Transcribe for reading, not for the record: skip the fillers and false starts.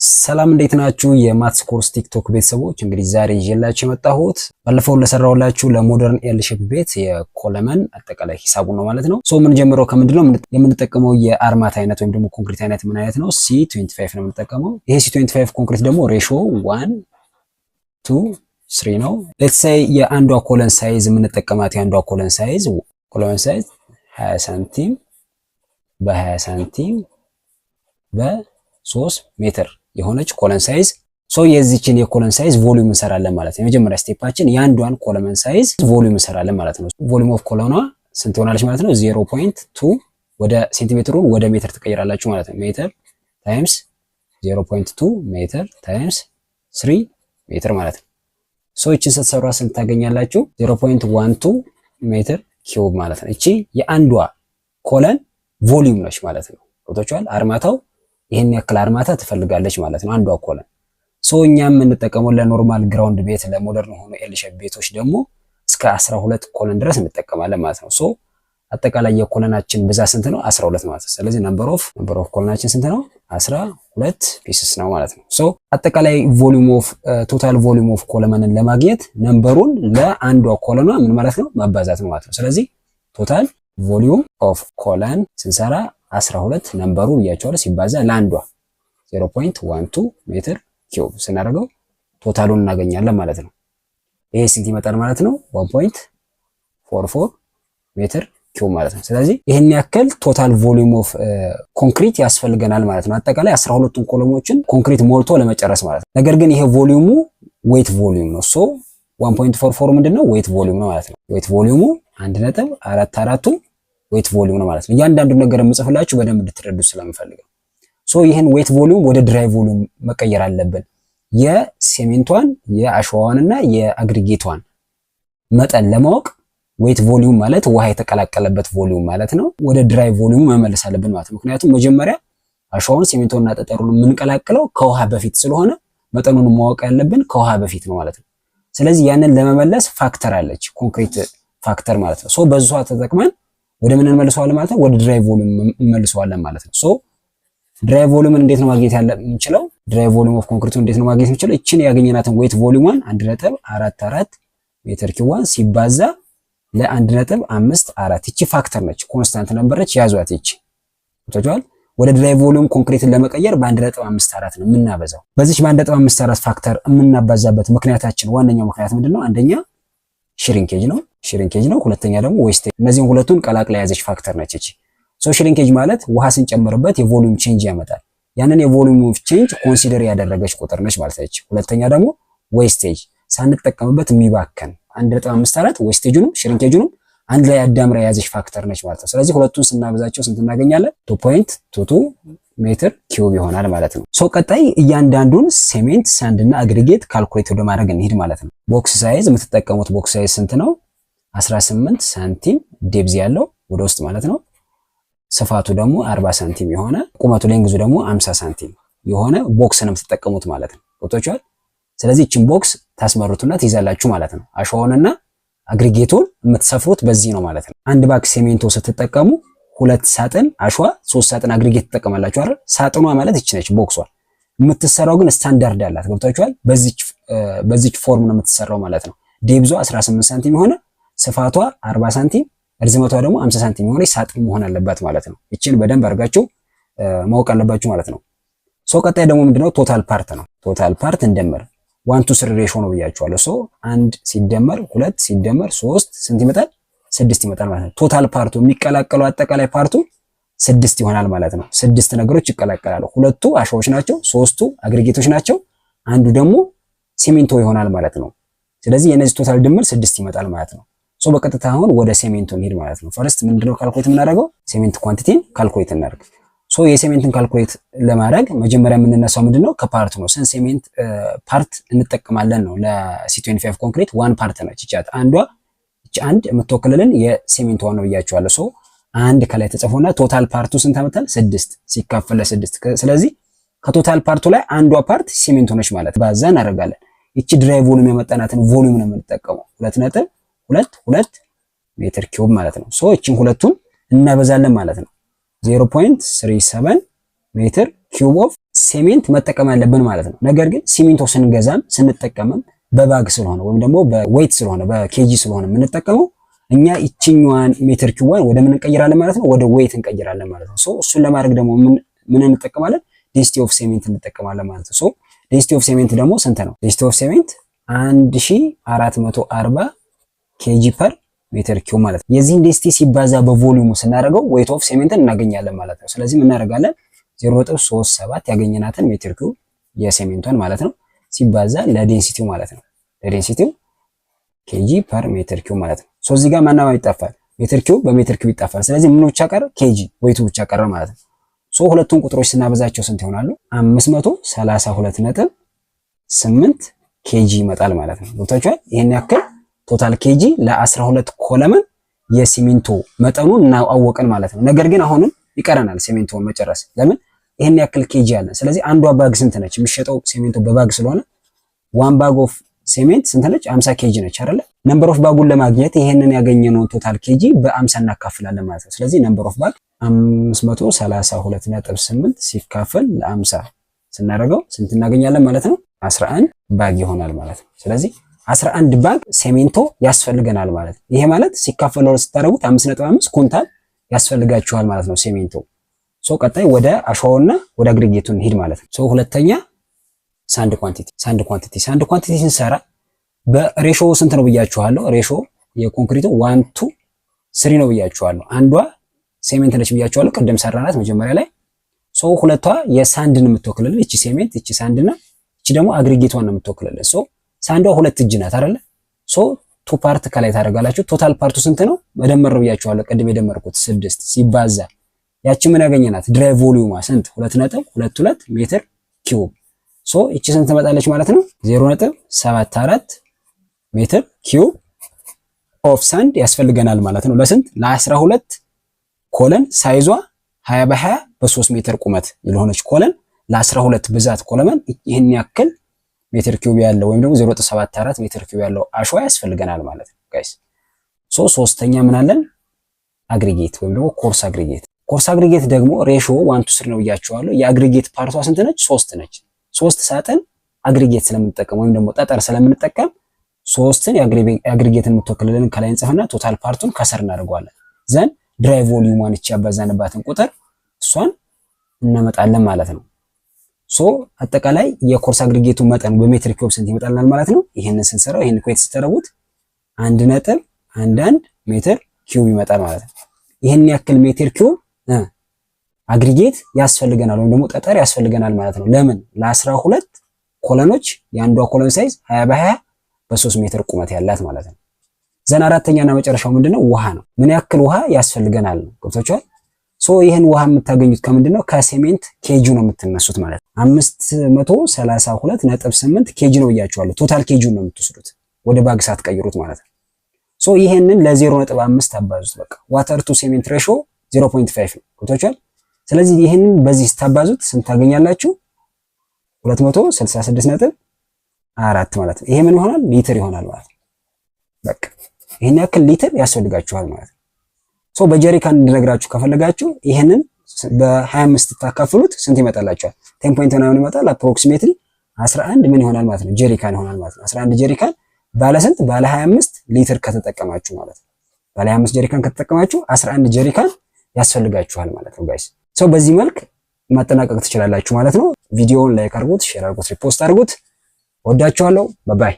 ሰላም እንዴት ናችሁ? የማትስ ኮርስ ቲክቶክ ቤተሰቦች እንግዲህ ዛሬ ይዤላችሁ የመጣሁት ባለፈው ለሰራውላችሁ ለሞደርን ኤል ሼፕ ቤት የኮለመን አጠቃላይ ሂሳቡን ነው ማለት ነው። ሶ ምን ጀምረው ከምንድነው የምንጠቀመው የአርማት አይነት ወይም ደግሞ ኮንክሪት አይነት ምን አይነት ነው? C25 ነው የምንጠቀመው። ይሄ C25 ኮንክሪት ደግሞ ሬሾ 1 2 3 ነው። ሌትስ ሴይ የአንዷ ኮለን ሳይዝ የምንጠቀማት የአንዷ ኮለን ሳይዝ 20 ሳንቲም በ20 ሳንቲም በ3 ሜትር የሆነች ኮለን ሳይዝ ሶ የዚችን የኮለን ሳይዝ ቮሊዩም እንሰራለን ማለት ነው። የመጀመሪያ ስቴፓችን የአንዷን ኮለን ሳይዝ ቮሊዩም እንሰራለን ማለት ነው። ቮሊዩም ኦፍ ኮለኗ ስንት ሆናለች ማለት ነው? 0.2 ወደ ሴንቲሜትሩን ወደ ሜትር ትቀይራላችሁ ማለት ነው። ሜትር ታይምስ 0.2 ሜትር ታይምስ 3 ሜትር ማለት ነው። ሶ እቺን ስትሰሩ ስንት ታገኛላችሁ? 0.12 ሜትር ኪዩብ ማለት ነው። እቺ የአንዷ ኮለን ቮሊዩም ነች ማለት ነው። ፎቶቹአል አርማታው ይሄን ያክል አርማታ ትፈልጋለች ማለት ነው አንዷ ኮለን። ሶ እኛም የምንጠቀመው ለኖርማል ግራውንድ ቤት ለሞደርን ሆኖ ኤል ሼፕ ቤቶች ደግሞ እስከ 12 ኮለን ድረስ እንጠቀማለን ማለት ነው። ሶ አጠቃላይ የኮለናችን ብዛት ስንት ነው? 12 ማለት ነው። ስለዚህ ነምበር ኦፍ ኮለናችን ስንት ነው? 12 ፒስስ ነው ማለት ነው። ሶ አጠቃላይ ቮሊዩም ኦፍ ቶታል ቮሊዩም ኦፍ ኮለመንን ለማግኘት ነምበሩን ለአንዷ ኮለኗ ምን ማለት ነው? ማባዛት ነው ማለት ነው። ስለዚህ ቶታል ቮሊዩም ኦፍ ኮለን ስንሰራ 12 ነምበሩ ብያቸዋለሁ ሲባዛ ለአንዷ 0.12 ሜትር ኪዩብ ስናደርገው ቶታሉን እናገኛለን ማለት ነው። ይሄ ስንት ይመጣል ማለት ነው? 1.44 ሜትር ኪዩብ ማለት ነው። ስለዚህ ይሄን ያክል ቶታል ቮሊዩም ኦፍ ኮንክሪት ያስፈልገናል ማለት ነው። አጠቃላይ 12ቱን ኮለሞችን ኮንክሪት ሞልቶ ለመጨረስ ማለት ነው። ነገር ግን ይሄ ቮሊዩሙ ዌይት ቮሊዩም ነው። ሶ 1.44 ምንድነው? ዌይት ቮሊዩም ነው ማለት ነው። ዌይት ቮሊዩሙ 1.44 ዌት ቮሊዩም ነው ማለት ነው። እያንዳንዱን ነገር የምጽፍላችሁ በደንብ እንድትረዱ ስለምፈልግ ነው። ሶ ይሄን ዌት ቮሊዩም ወደ ድራይ ቮሊዩም መቀየር አለብን። የሲሚንቷን የአሸዋዋንና የአግሪጌቷን መጠን ለማወቅ ዌት ቮሊዩም ማለት ውሃ የተቀላቀለበት ቮሊዩም ማለት ነው። ወደ ድራይ ቮሊዩም መመለስ አለብን ማለት ነው። ምክንያቱም መጀመሪያ አሸዋውን ሲሚንቶና ጠጠሩን የምንቀላቅለው ከውሃ በፊት ስለሆነ መጠኑን ማወቅ ያለብን ከውሃ በፊት ነው ማለት ነው። ስለዚህ ያንን ለመመለስ ፋክተር አለች፣ ኮንክሪት ፋክተር ማለት ነው። ሶ በሷ ተጠቅመን ወደ ምን እንመልሰዋለን ማለት ነው? ወደ ድራይ ቮሊዩም እንመልሰዋለን ማለት ነው። ሶ ድራይ ቮሊዩምን እንዴት ነው ማግኘት የምንችለው? ድራይ ቮሊዩም ኦፍ ኮንክሪቱ እንዴት ነው ማግኘት የምንችለው? እቺን ያገኘናትን ዌት ቮሊዩሟን 1.44 ሜትር ኪዩብ ሲባዛ ለ1.54 እቺ ፋክተር ነች፣ ኮንስታንት ነበር ነች። ያዟት እቺ ወጥቷል። ወደ ድራይ ቮሊዩም ኮንክሪትን ለመቀየር በ1.54 ነው የምናበዛው። በዚች በ1.54 ፋክተር የምናባዛበት ምክንያታችን ዋነኛው ምክንያት ምንድነው? አንደኛ ሽሪንኬጅ ነው። ሁለተኛ ደግሞ ዌስቴጅ። እነዚህን ሁለቱን ቀላቅላ የያዘች ፋክተር ነች እቺ። ሶ ሽሪንኬጅ ማለት ውሃ ስንጨምርበት የቮሊዩም ቼንጅ ያመጣል። ያንን የቮሊዩም ቼንጅ ኮንሲደር ያደረገች ቁጥር ነች ማለት ነች። ሁለተኛ ደግሞ ዌስቴጅ ሳንጠቀምበት የሚባከን 1.54 ዌስቴጁንም ሽሪንኬጁንም አንድ ላይ አዳምራ የያዘች ፋክተር ነች ማለት ነው። ስለዚህ ሁለቱን ስናበዛቸው ስንት እናገኛለን? 2.22 ሜትር ኪዩብ ይሆናል ማለት ነው። ሶ ቀጣይ እያንዳንዱን ሴሜንት፣ ሳንድ እና አግሪጌት ካልኩሌት ወደ ማድረግ እንሂድ ማለት ነው። ቦክስ ሳይዝ የምትጠቀሙት ቦክስ ሳይዝ ስንት ነው? 18 ሳንቲም ዴብዝ ያለው ወደ ውስጥ ማለት ነው። ስፋቱ ደግሞ 40 ሳንቲም የሆነ ቁመቱ ሌንግዙ ደግሞ 50 ሳንቲም የሆነ ቦክስ ነው የምትጠቀሙት ማለት ነው። ወጥቷል። ስለዚህ እቺን ቦክስ ታስመሩትና ትይዛላችሁ ማለት ነው። አሸዋውንና አግሪጌቱን የምትሰፍሩት በዚህ ነው ማለት ነው። አንድ ባክ ሴሜንቶ ስትጠቀሙ 2 ሳጥን አሸዋ 3 ሳጥን አግሪጌት ትጠቀማላችሁ አይደል? ሳጥኗ ማለት እቺ ነች ቦክሷ። የምትሰራው ግን ስታንዳርድ አላት። ገብታችኋል? በዚች ፎርም ነው የምትሰራው ማለት ነው። ዴብዟ 18 ሳንቲም የሆነ ስፋቷ 40 ሳንቲም ርዝመቷ ደግሞ 50 ሳንቲም የሆነ ሳጥን መሆን አለባት ማለት ነው። እቺን በደንብ አድርጋችሁ ማወቅ አለባችሁ ማለት ነው። ሶ ቀጣይ ደግሞ ምንድነው? ቶታል ፓርት ነው። ቶታል ፓርት እንደምር 1 to 3 ሬሾ ነው ብያችኋለሁ። ሶ 1 ሲደመር 2 ሲደመር 3 ስንት ይመጣል? 6 ይመጣል ማለት ነው። ቶታል ፓርቱ የሚቀላቀለው አጠቃላይ ፓርቱ 6 ይሆናል ማለት ነው። 6 ነገሮች ይቀላቀላሉ። 2ቱ አሸዋዎች ናቸው፣ 3ቱ አግሪጌቶች ናቸው፣ አንዱ ደግሞ ሲሚንቶ ይሆናል ማለት ነው። ስለዚህ የነዚህ ቶታል ድምር 6 ይመጣል ማለት ነው። ሶ በቀጥታ አሁን ወደ ሴሜንቱ እንሂድ ማለት ነው። ፈርስት ምንድነው ካልኩሌት የምናደርገው? ሴሜንት ኳንቲቲን ካልኩሌት እናደርግ። ሶ የሴሜንትን ካልኩሌት ለማድረግ መጀመሪያ የምንነሳው ምንድነው? ከፓርቱ ነው። ስንት ሴሜንት ፓርት እንጠቀማለን ነው። ለC25 ኮንክሪት ዋን ፓርት ነች ይቻት አንዷ እቺ አንድ የምትወክልልን የሴሜንት ዋን ነው ብያችኋለሁ። ሶ አንድ ከላይ ተጽፎና ቶታል ፓርቱ ስንት አመጣል? 6 ሲካፈል ለ6። ስለዚህ ከቶታል ፓርቱ ላይ አንዷ ፓርት ሲሜንት ሆነች ማለት ባዛ እናደርጋለን። እቺ ድራይ ቮሊዩም የመጣናትን ቮሊዩም ነው የምንጠቀመው 2.22 ሜትር ኪዩብ ማለት ነው። ሶ እቺን ሁለቱን እናበዛለን ማለት ነው። 0.37 ሜትር ኪዩብ ኦፍ ሴሜንት መጠቀም አለብን ማለት ነው። ነገር ግን ሲሚንቶ ስንገዛም ስንጠቀምም በባግ ስለሆነ ወይም ደግሞ በዌይት ስለሆነ በኬጂ ስለሆነ የምንጠቀመው እኛ ይችኛዋን ሜትር ኪዩብን ወደ ምን እንቀይራለን ማለት ነው? ወደ ዌይት እንቀይራለን ማለት ነው። ሶ እሱን ለማድረግ ደግሞ ምን እንጠቀማለን? ዴንሲቲ ኦፍ ሴሜንት እንጠቀማለን ማለት ነው። ሶ ዴንሲቲ ኦፍ ሴሜንት ደግሞ ስንት ነው? ዴንሲቲ ኦፍ ሴሜንት 1440 ኬጂ ፐር ሜትር ኪዩብ ማለት ነው። የዚህን ዴንሲቲ ሲባዛ በቮሊዩሙ ስናደርገው ዌይት ኦፍ ሴሜንትን እናገኛለን ማለት ነው። ስለዚህ ምን እናደርጋለን? 0.37 ያገኘናትን ሜትር ኪዩብ የሴሜንቷን ማለት ነው ሲባዛ ለዴንሲቲው ማለት ነው። ለዴንሲቲው ኬጂ ፐር ሜትር ኪዩብ ማለት ነው። ሶ እዚህ ጋር ማናማ ይጣፋል? ሜትር ኪዩብ በሜትር ኪዩብ ይጣፋል። ስለዚህ ምን ብቻ ቀረ? ኬጂ ዌይቱ ብቻ ቀረ ማለት ነው። ሶ ሁለቱን ቁጥሮች ስናበዛቸው ስንት ይሆናሉ? 532.8 ኬጂ ይመጣል ማለት ነው። ገብታችኋል? ይሄን ያክል ቶታል ኬጂ ለ12 ኮለመን የሲሚንቶ መጠኑን እናውቀን ማለት ነው። ነገር ግን አሁንም ይቀረናል ሲሚንቶን መጨረስ። ለምን? ይሄን ያክል ኬጂ አለ። ስለዚህ አንዷ ባግ ስንት ነች? የሚሸጠው ሲሚንቶ በባግ ስለሆነ ዋን ባግ ኦፍ ሴሜንት ስንት ነች? 50 ኬጂ ነች አይደለ? ነምበር ኦፍ ባጉን ለማግኘት ይሄንን ያገኘነው ቶታል ኬጂ በ50 እናካፍላለን ማለት ነው። ስለዚህ ነምበር ኦፍ ባግ 532.8 ሲካፈል ለ50 ስናደርገው ስንት እናገኛለን ማለት ነው? 11 ባግ ይሆናል ማለት ነው። ስለዚህ 11 ባግ ሴሜንቶ ያስፈልገናል ማለት ነው። ይሄ ማለት ሲካፈል ለሁለት ስታደርጉት 5.5 ኩንታል ያስፈልጋችኋል ማለት ነው ሴሜንቶ። ሶ ቀጣይ ወደ አሸዋውና ወደ አግሪጌቱን ሄድ ማለት ነው። ሶ ሁለተኛ ሳንድ ኳንቲቲ ስንሰራ በሬሾ ስንት ነው ብያችኋለሁ? ሬሾ የኮንክሪቱ 1:3 ነው ብያችኋለሁ። አንዷ ሴሜንት ነች ብያችኋለሁ። ቅድም ሰራናት መጀመሪያ ላይ። ሶ ሁለቷ የሳንድን የምትወክልልን እቺ ሴሜንት፣ እቺ ሳንድና እቺ ደግሞ አግሪጌቷን ነው የምትወክልልን። ሶ ሳንዷ 2 እጅ ናት አይደለ? ሶ 2 ፓርት ከላይ ታደርጋላችሁ። ቶታል ፓርቱ ስንት ነው? መደመር ነው ብያችኋለሁ። ቅድም የደመርኩት 6 ሲባዛ ያቺ ምን ያገኘናት? ድራይ ቮሊዩማ ስንት? 2.22 ሜትር ኪዩብ። ሶ እቺ ስንት ትመጣለች ማለት ነው? 0.74 ሜትር ኪዩብ ኦፍ ሳንድ ያስፈልገናል ማለት ነው። ለስንት? ለ12 ኮለን ሳይዟ 20 በ20 በ3 ሜትር ቁመት የሆነች ኮለን ለ12 ብዛት ኮለመን ይሄን ያክል ሜትር ኪዩብ ያለው ወይም ደግሞ 0.74 ሜትር ኪዩብ ያለው አሸዋ ያስፈልገናል ማለት ነው ጋይስ። ሶ ሶስተኛ ምን አለን? አግሪጌት ወይም ደግሞ ኮርስ አግሪጌት። ኮርስ አግሪጌት ደግሞ ሬሾ 1:3 ነው ብያችኋለሁ። የአግሪጌት ፓርቷ ስንት ነች? 3 ነች። 3 ሳጥን አግሪጌት ስለምንጠቀም ወይም ደግሞ ጠጠር ስለምንጠቀም 3ን የአግሪጌትን የምትወክልልን ከላይ እንጽፍና ቶታል ፓርቱን ከስር እናደርገዋለን። ዘን ድራይ ቮሊዩሟን እቺ ያባዛንባትን ቁጥር እሷን እናመጣለን ማለት ነው። ሶ አጠቃላይ የኮርስ አግሪጌቱ መጠን በሜትር ኪዩብ ስንት ይመጣልናል ማለት ነው? ይሄንን ስንሰራው ይሄን ኢኩዌት ስትደረጉት 1.11 ሜትር ኪዩብ ይመጣል ማለት ነው። ይሄን ያክል ሜትር ኪዩብ አግሪጌት ያስፈልገናል ወይም ደግሞ ጠጠር ያስፈልገናል ማለት ነው። ለምን? ለ12 ኮለኖች የአንዷ ኮለን ሳይዝ 20 በ20 በ3 ሜትር ቁመት ያላት ማለት ነው። ዘን አራተኛና መጨረሻው ምንድነው? ውሃ ነው። ምን ያክል ውሃ ያስፈልገናል ነው። ገብታችኋል? ሶ ይሄን ውሃ የምታገኙት ከምንድነው? ከሴሜንት ኬጂ ነው የምትነሱት ማለት ነው። 532.8 ኬጂ ነው ብያችኋለሁ። ቶታል ኬጂውን ነው የምትወስዱት ወደ ባግ ሳትቀይሩት ማለት ነው። ሶ ይሄንን ለ0.5 አባዙት። በቃ ዋተር ቱ ሴሜንት ሬሾ 0.5 ነው። ገብታችኋል? ስለዚህ ይሄንን በዚህ ስታባዙት ስንት ታገኛላችሁ? 266.4 ማለት ነው። ይሄ ምን ይሆናል? ሊትር ይሆናል ማለት ነው። በቃ ይሄን ያክል ሊትር ያስፈልጋችኋል ማለት ነው። ሶ በጀሪካን እንድነግራችሁ ከፈለጋችሁ ይሄንን በ25 ታካፍሉት ስንት ይመጣላችኋል? 10.9 ይመጣል። አፕሮክሲሜትሊ 11 ምን ይሆናል ማለት ነው? ጀሪካን ይሆናል ማለት ነው። 11 ጀሪካን ባለ ስንት? ባለ 25 ሊትር ከተጠቀማችሁ ማለት ነው። ባለ 25 ጀሪካን ከተጠቀማችሁ 11 ጀሪካን ያስፈልጋችኋል ማለት ነው ጋይስ። ሶ በዚህ መልክ ማጠናቀቅ ትችላላችሁ ማለት ነው። ቪዲዮውን ላይክ አድርጉት፣ ሼር አድርጉት፣ ሪፖስት አድርጉት። ወዳችኋለሁ። ባይ